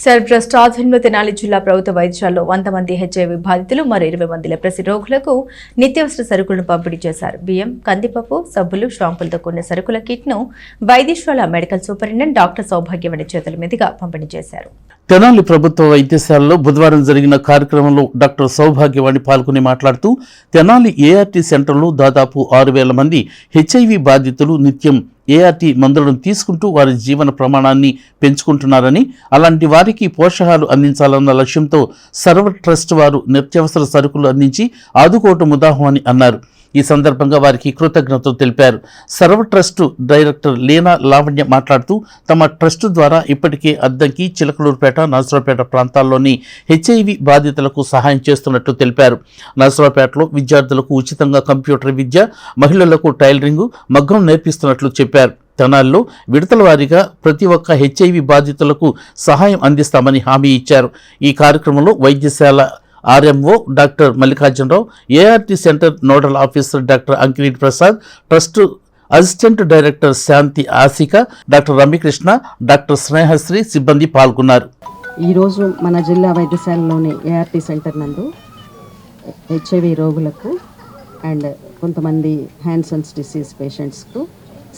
Trust ఆధ్వర్యంలో తెనాలి జిల్లా ప్రభుత్వ వైద్యశాలలో 100 మంది హెచ్ఐవి బాధితులు మరో 20 మంది లెప్రసీ రోగులకు నిత్యావసర సరుకులను పంపిణీ చేశారు. బియ్యం, కందిపప్పు, సబ్బులు, షాంపులతో కూడిన సరుకుల కిట్ను వైద్యశాల మెడికల్ సూపరింటెండెంట్ డాక్టర్ సౌభాగ్యవని చేతుల మీదుగా పంపిణీ చేశారు. తెనాలి ప్రభుత్వ వైద్యశాలలో బుధవారం జరిగిన కార్యక్రమంలో డాక్టర్ సౌభాగ్యవాణి పాల్గొని మాట్లాడుతూ తెనాలి ఏఆర్టీ సెంటర్లో దాదాపు 6,000 మంది హెచ్ఐవి బాధితులు నిత్యం ఏఆర్టీ మందులను తీసుకుంటూ వారి జీవన ప్రమాణాన్ని పెంచుకుంటున్నారని, అలాంటి వారికి పోషకాలు అందించాలన్న లక్ష్యంతో సర్వ ట్రస్ట్ వారు నిత్యావసర సరుకులు అందించి ఆదుకోవటం ఉదాహరణ అన్నారు. ఈ సందర్భంగా వారికి కృతజ్ఞతలు తెలిపారు. సర్వ ట్రస్ట్ డైరెక్టర్ లీనా లావణ్య మాట్లాడుతూ తమ ట్రస్ట్ ద్వారా ఇప్పటికే అద్దంకి, చిలకలూరుపేట, నర్సరావుపేట ప్రాంతాల్లోని హెచ్ఐవి బాధితులకు సహాయం చేస్తున్నట్లు తెలిపారు. నర్సరావుపేటలో విద్యార్థులకు ఉచితంగా కంప్యూటర్ విద్య, మహిళలకు టైలరింగ్, మగ్గం నేర్పిస్తున్నట్లు చెప్పారు. తెనాలిలో విడతల వారీగా ప్రతి ఒక్క హెచ్ఐవి బాధితులకు సహాయం అందిస్తామని హామీ ఇచ్చారు. ఈ కార్యక్రమంలో వైద్యశాల RMO doctor Mallikarjunarao, ART centre nodal officer doctor Ankireddy Prasad, trust assistant director Shanti Asika, doctor Ramyakrishna, doctor Snehasri సిబ్బంది పాల్గొన్నారు. ఈరోజు మన జిల్లా వైద్యశాలలోని ఏఆర్టీ సెంటర్ నందు హెచ్ఐవి రోగులకు అండ్ కొంతమంది హ్యాండ్సన్స్ డిసీజ్ పేషెంట్స్కు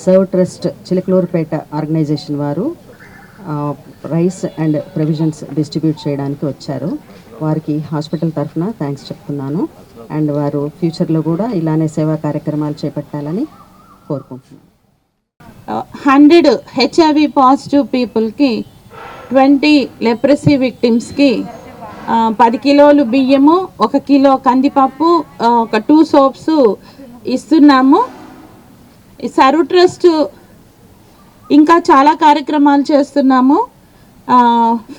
సర్వ్ ట్రస్ట్ చిలకలూరుపేట ఆర్గనైజేషన్ వారు రైస్ అండ్ ప్రొవిజన్స్ డిస్ట్రిబ్యూట్ చేయడానికి వచ్చారు. వారికి హాస్పిటల్ తరఫున థ్యాంక్స్ చెప్తున్నాను. అండ్ వారు ఫ్యూచర్లో కూడా ఇలానే సేవా కార్యక్రమాలు చేపట్టాలని కోరుకుంటున్నాను. 100 హెచ్ఐవి పాజిటివ్ పీపుల్కి, 20 లెప్రసీ విక్టిమ్స్కి 10 కిలోలు బియ్యము, 1 కిలో కందిపప్పు, ఒక 2 సోప్స్ ఇస్తున్నాము. ఈ సర్వ్ ట్రస్ట్ ఇంకా చాలా కార్యక్రమాలు చేస్తున్నాము.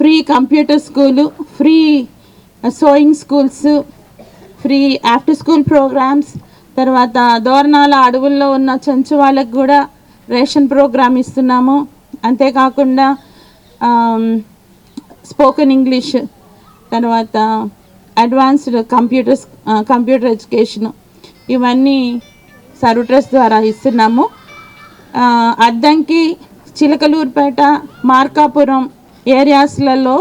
Free computer school, free sewing schools, free after school programs, తర్వాత దోరణాల అడవుల్లో ఉన్న చెంచు వాళ్ళకు కూడా రేషన్ ప్రోగ్రామ్ ఇస్తున్నాము. అంతేకాకుండా స్పోకెన్ ఇంగ్లీష్, తర్వాత అడ్వాన్స్డ్ కంప్యూటర్ ఎడ్యుకేషన్, ఇవన్నీ సర్వ్ ట్రస్ట్ ద్వారా ఇస్తున్నాము. అద్దంకి, చిలకలూరుపేట, మార్కాపురం ఏరియాస్లలో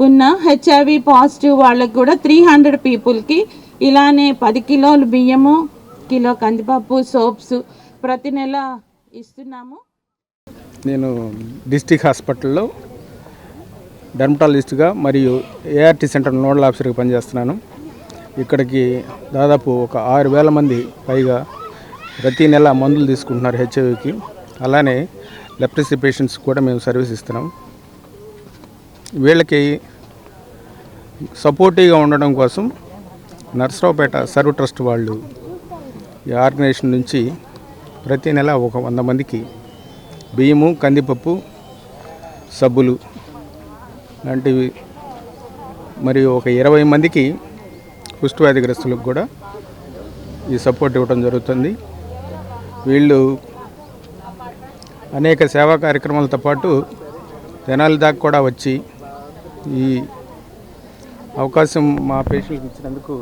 ఉన్న హెచ్ఐవి పాజిటివ్ వాళ్ళకి కూడా 300 పీపుల్కి ఇలానే 10 కిలోలు బియ్యము, కిలో కందిపప్పు, సోప్స్ ప్రతి నెల ఇస్తున్నాము. నేను డిస్ట్రిక్ట్ హాస్పిటల్లో డెర్మటాలజిస్ట్గా మరియు ఏఆర్టీ సెంటర్ నోడల్ ఆఫీసర్గా పనిచేస్తున్నాను. ఇక్కడికి దాదాపు ఒక 6,000 మంది పైగా ప్రతి నెల మందులు తీసుకుంటున్నారు హెచ్ఐవికి. అలానే లెప్రసీ పేషెంట్స్ కూడా మేము సర్వీస్ ఇస్తున్నాం. వీళ్ళకి సపోర్టివ్గా ఉండడం కోసం నర్సరావుపేట సర్వ్ ట్రస్ట్ వాళ్ళు ఈ ఆర్గనైజేషన్ నుంచి ప్రతి నెల ఒక 100 మందికి బియ్యము, కందిపప్పు, సబ్బులు లాంటివి, మరియు ఒక 20 మందికి కుష్ఠవ్యాధిగ్రస్తులకు కూడా ఈ సపోర్ట్ ఇవ్వడం జరుగుతుంది. వీళ్ళు అనేక సేవా కార్యక్రమాలతో పాటు తెనాలి దాకా కూడా వచ్చి ఈ అవకాశం మా పేషెంట్కి ఇచ్చినందుకు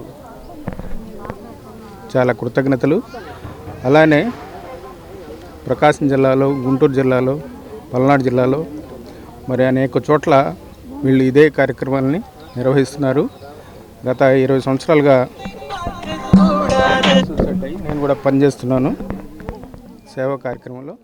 చాలా కృతజ్ఞతలు. అలానే ప్రకాశం జిల్లాలో, గుంటూరు జిల్లాలో, పల్నాడు జిల్లాలో మరి అనేక చోట్ల వీళ్ళు ఇదే కార్యక్రమాలని నిర్వహిస్తున్నారు. గత 20 సంవత్సరాలుగా నేను కూడా పనిచేస్తున్నాను సేవా కార్యక్రమంలో.